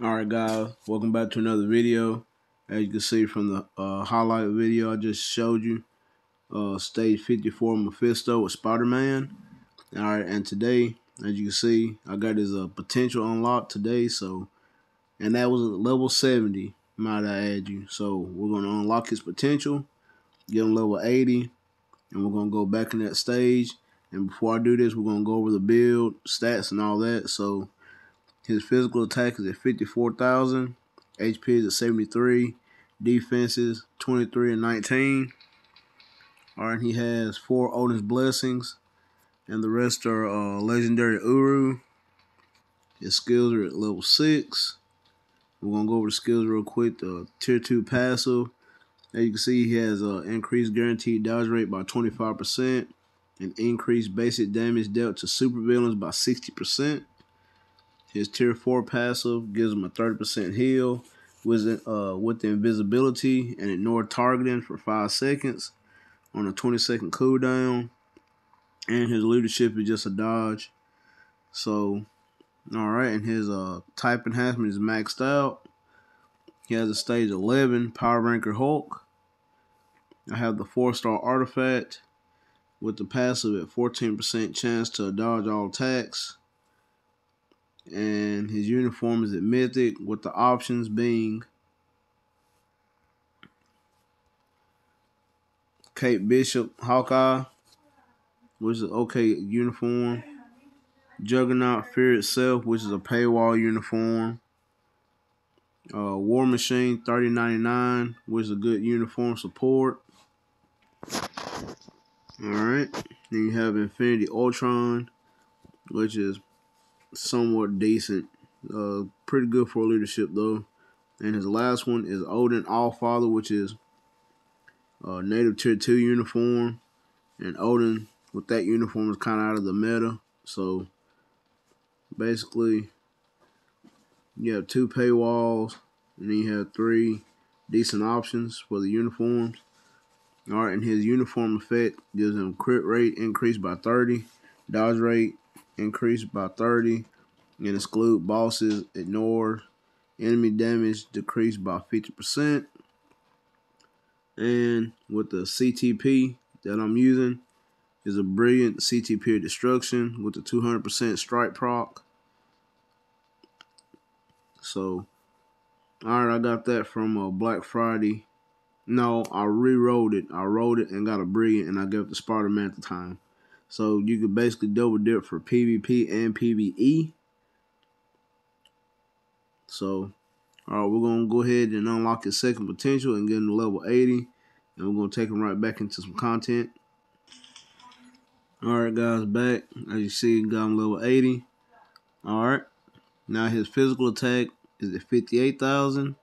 Alright guys, welcome back to another video. As you can see from the highlight video I just showed you, stage 54 Mephisto with Spider-Man. Alright, and today, as you can see, I got his potential unlocked today, and that was at level 70, might I add you. So we're going to unlock his potential, get him level 80, and we're going to go back in that stage. And before I do this, we're going to go over the build, stats, and all that. So his physical attack is at 54,000. HP is at 73. Defenses 23 and 19. Alright, he has 4 Odin's Blessings, and the rest are legendary Uru. His skills are at level 6. We're gonna go over the skills real quick. The tier 2 passive. As you can see, he has increased guaranteed dodge rate by 25%, and increased basic damage dealt to supervillains by 60%. His tier 4 passive gives him a 30% heal with invisibility and ignore targeting for 5 seconds on a 20-second cooldown. And his leadership is just a dodge. So, alright, and his type enhancement is maxed out. He has a stage 11 Power Ranker Hulk. I have the 4-star artifact with the passive at 14% chance to dodge all attacks. And his uniform is at Mythic, with the options being Kate Bishop Hawkeye, which is an okay uniform. Juggernaut Fear Itself, which is a paywall uniform. War Machine 3099, which is a good uniform support. Alright, then you have Infinity Ultron, which is somewhat decent. Pretty good for leadership though. And his last one is Odin Allfather, which is native tier 2 uniform. And Odin with that uniform is kind of out of the meta. So basically, you have 2 paywalls, and then you have 3 decent options for the uniforms. Alright, and his uniform effect gives him crit rate increased by 30, dodge rate increased by 30, and exclude bosses, ignore enemy damage decreased by 50%. And with the CTP that I'm using is a brilliant CTP of destruction with the 200% strike proc. So, alright, I got that from Black Friday. No, I re-rolled it. I rolled it and got a brilliant, and I gave it to Spider-Man at the time. So you could basically double dip for PvP and PvE. So, alright, we're gonna go ahead and unlock his second potential and get him to level 80, and we're gonna take him right back into some content. Alright guys, back. As you see, got him level 80. Alright. Now his physical attack is at 58,000.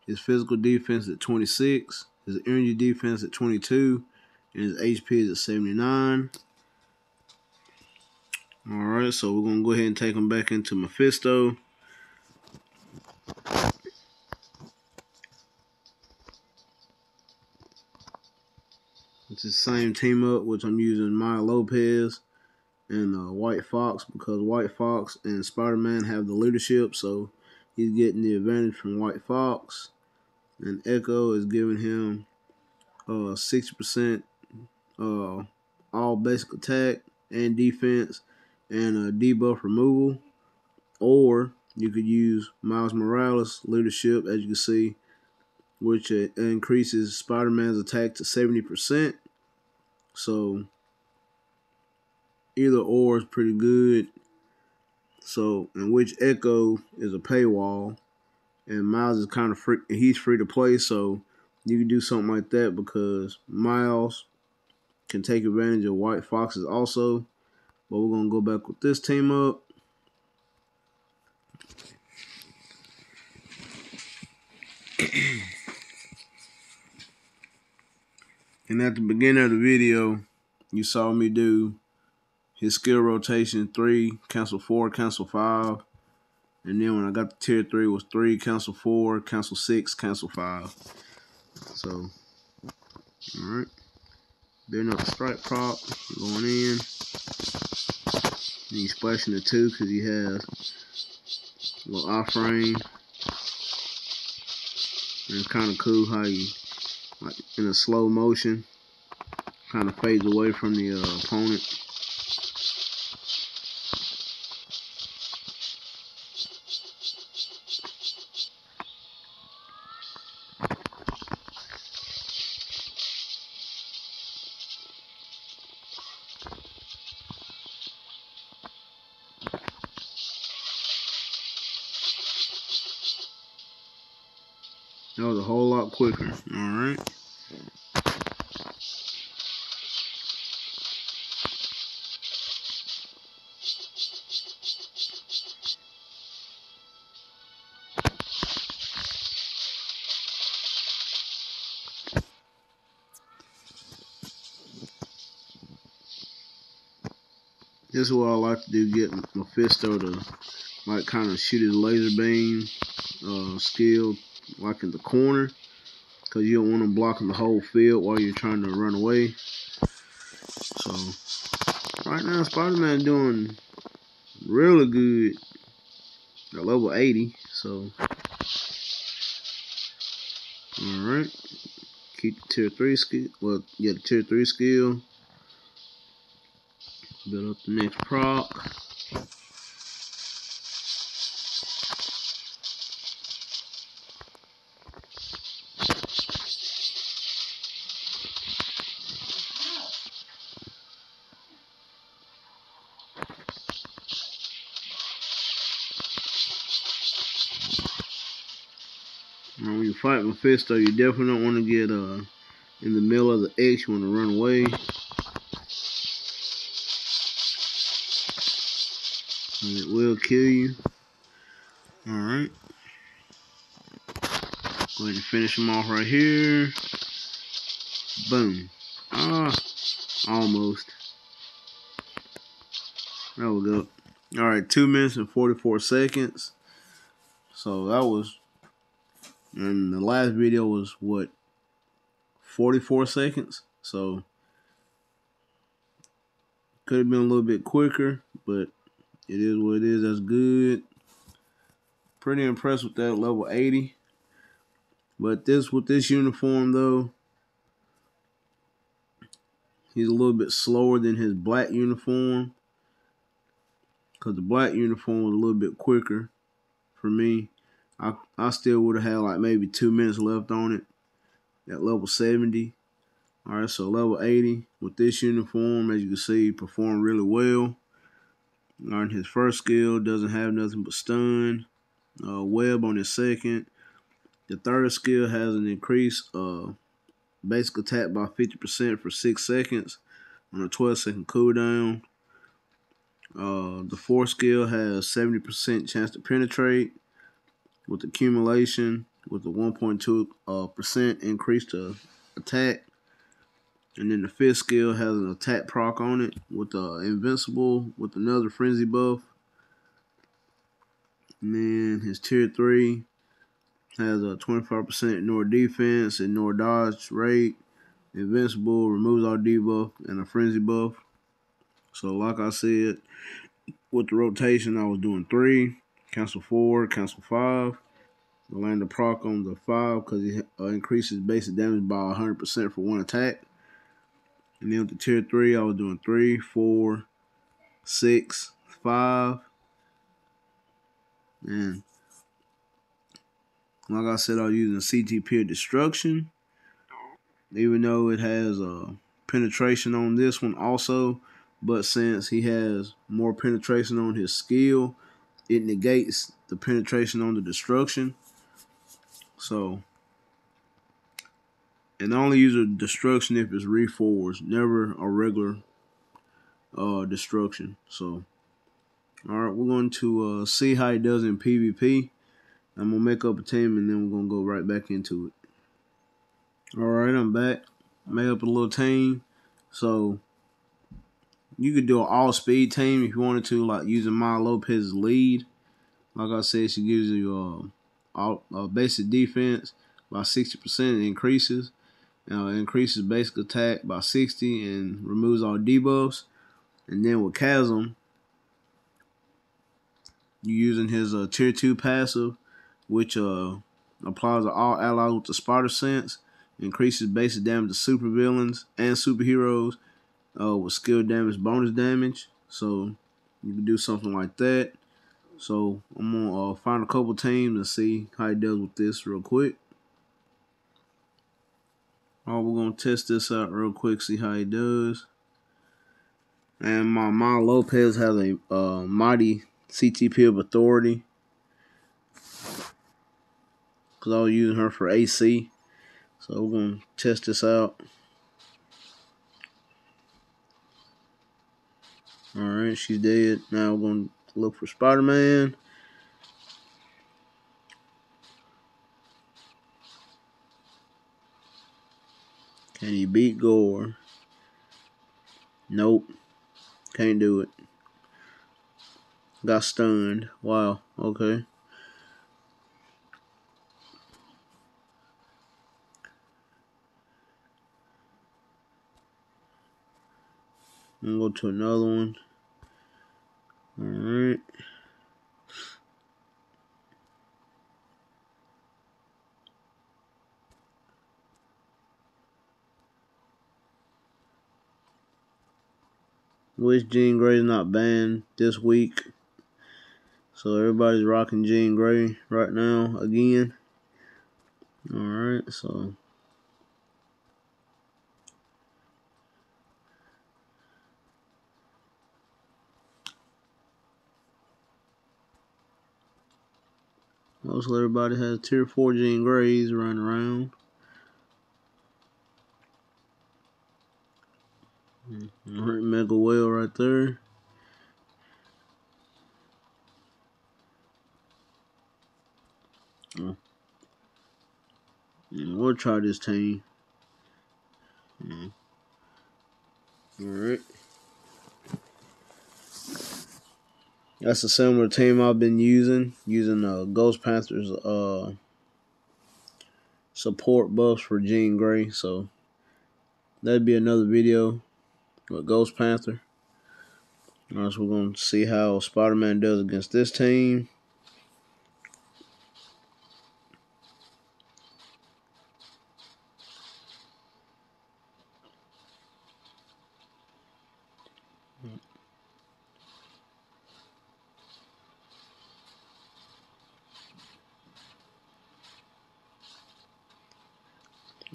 His physical defense at 26. His energy defense at 22. And his HP is at 79. Alright, so we're going to go ahead and take him back into Mephisto. It's the same team up, which I'm using Maya Lopez and White Fox, because White Fox and Spider-Man have the leadership, so he's getting the advantage from White Fox. And Echo is giving him 60% all basic attack and defense and debuff removal. Or you could use Miles Morales leadership, as you can see, which increases Spider-Man's attack to 70%. So either or is pretty good. So, in which Echo is a paywall, and Miles is kind of free. He's free to play, so you can do something like that because Miles can take advantage of White Foxes also. But we're gonna go back with this team up. And at the beginning of the video, you saw me do his skill rotation 3, cancel 4, cancel 5. And then when I got to tier 3, it was 3, cancel 4, cancel 6, cancel 5. So, alright. Building up the strike prop, going in. And he's splashing the 2 because he has a little iframe. And it's kind of cool how you, like in a slow motion, kind of fades away from the opponent. That was a whole lot quicker. Alright. This is what I like to do, get Mephisto to like kind of shoot his laser beam skill like in the corner, because you don't want him blocking the whole field while you're trying to run away. So right now Spider-Man doing really good at level 80. So alright. Keep the tier 3 skill. Well, yeah, the tier 3 skill. Build up the next proc. When you fight Mephisto, you definitely don't want to get in the middle of the X. You want to run away. And it will kill you. Alright. Go ahead and finish him off right here. Boom. Ah, almost. There we go. Alright, 2 minutes and 44 seconds. So that was, and the last video was what, 44 seconds? So could have been a little bit quicker, but it is what it is. That's good. Pretty impressed with that level 80. But with this uniform though, he's a little bit slower than his black uniform, because the black uniform was a little bit quicker for me. I still would have had like maybe 2 minutes left on it at level 70. Alright, so level 80 with this uniform, as you can see, performed really well. Alright, his first skill doesn't have nothing but stun. Web on his second. The third skill has an increased basic attack by 50% for 6 seconds on a 12-second cooldown. The fourth skill has 70% chance to penetrate with accumulation with a 1.2% increase to attack. And then the fifth skill has an attack proc on it with invincible with another frenzy buff. And then his tier 3 has a 25% ignore defense, ignore dodge rate, invincible, removes all debuff, and a frenzy buff. So like I said, with the rotation, I was doing 3, cancel 4, cancel 5. I land the proc on the 5 because it increases basic damage by 100% for 1 attack. And then with the tier 3, I was doing 3, 4, 6, 5. And like I said, I was using CTP of Destruction. Even though it has penetration on this one also. But since he has more penetration on his skill, it negates the penetration on the destruction. So, and I only use a destruction if it's reforged, never a regular destruction. So, alright, we're going to see how he does in PvP. I'm going to make up a team and then we're going to go right back into it. Alright, I'm back. Made up a little team. So, you could do an all-speed team if you wanted to, like using Maya Lopez's lead. Like I said, she gives you basic defense by 60%. It increases. Increases basic attack by 60 and removes all debuffs. And then with Chasm, you're using his tier 2 passive, which applies to all allies with the Spider Sense. Increases basic damage to supervillains and superheroes with skill damage bonus damage. So you can do something like that. So I'm gonna find a couple teams and see how he does with this real quick. Alright, we're gonna test this out real quick, see how he does. And my Maya Lopez has a mighty CTP of authority, because I was using her for AC. So we're gonna test this out. Alright, she's dead. Now we're gonna look for Spider-Man. Can he beat Gore? Nope. Can't do it. Got stunned. Wow. Okay. I'm gonna go to another one. Alright. Wish Jean Grey is not banned this week. So everybody's rocking Jean Grey right now again. Alright, so mostly everybody has tier 4 Jean Greys running around. Alright, Mega Whale right there. Oh. Yeah, we'll try this team. Yeah. Alright. That's a similar team I've been using Ghost Panther's support buffs for Jean Grey. So that'd be another video with Ghost Panther. Alright, so we're gonna see how Spider-Man does against this team.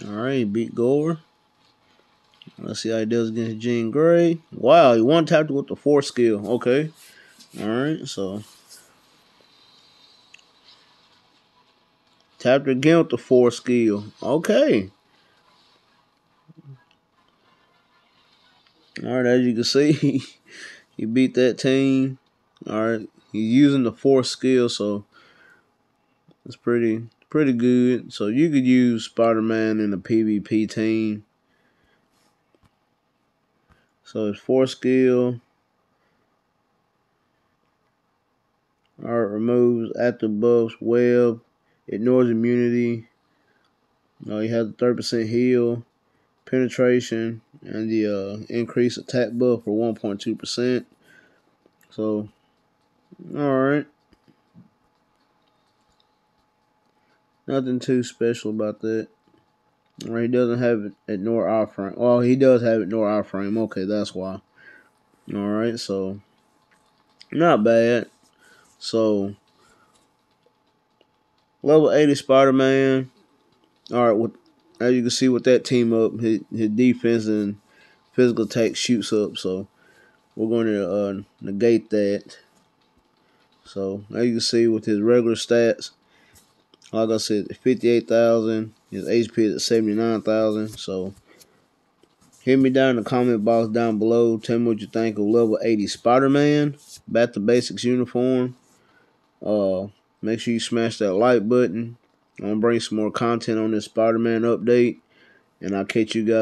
Alright, beat Gore. Let's see how he does against Jean Grey. Wow, he one tapped with the 4 skill. Okay. Alright, so tapped again with the 4 skill. Okay. Alright, as you can see, he beat that team. Alright, he's using the 4 skill, so it's pretty good. So you could use Spider-Man in a PvP team. So it's 4 skill. Alright, removes active buffs, web, ignores immunity. He has a 30% heal, penetration, and the increased attack buff for 1.2%. So, alright. Nothing too special about that. Alright, he doesn't have ignore iframe. Well, he does have ignore iframe. Okay, that's why. Alright, so not bad. So level 80 Spider-Man. Alright, as you can see with that team up, his defense and physical attack shoots up. So we're going to negate that. So as you can see with his regular stats, like I said, 58,000. His HP is at 79,000. So hit me down in the comment box down below. Tell me what you think of level 80 Spider-Man. Back to Basics uniform. Make sure you smash that like button. I'm going to bring some more content on this Spider-Man update. And I'll catch you guys.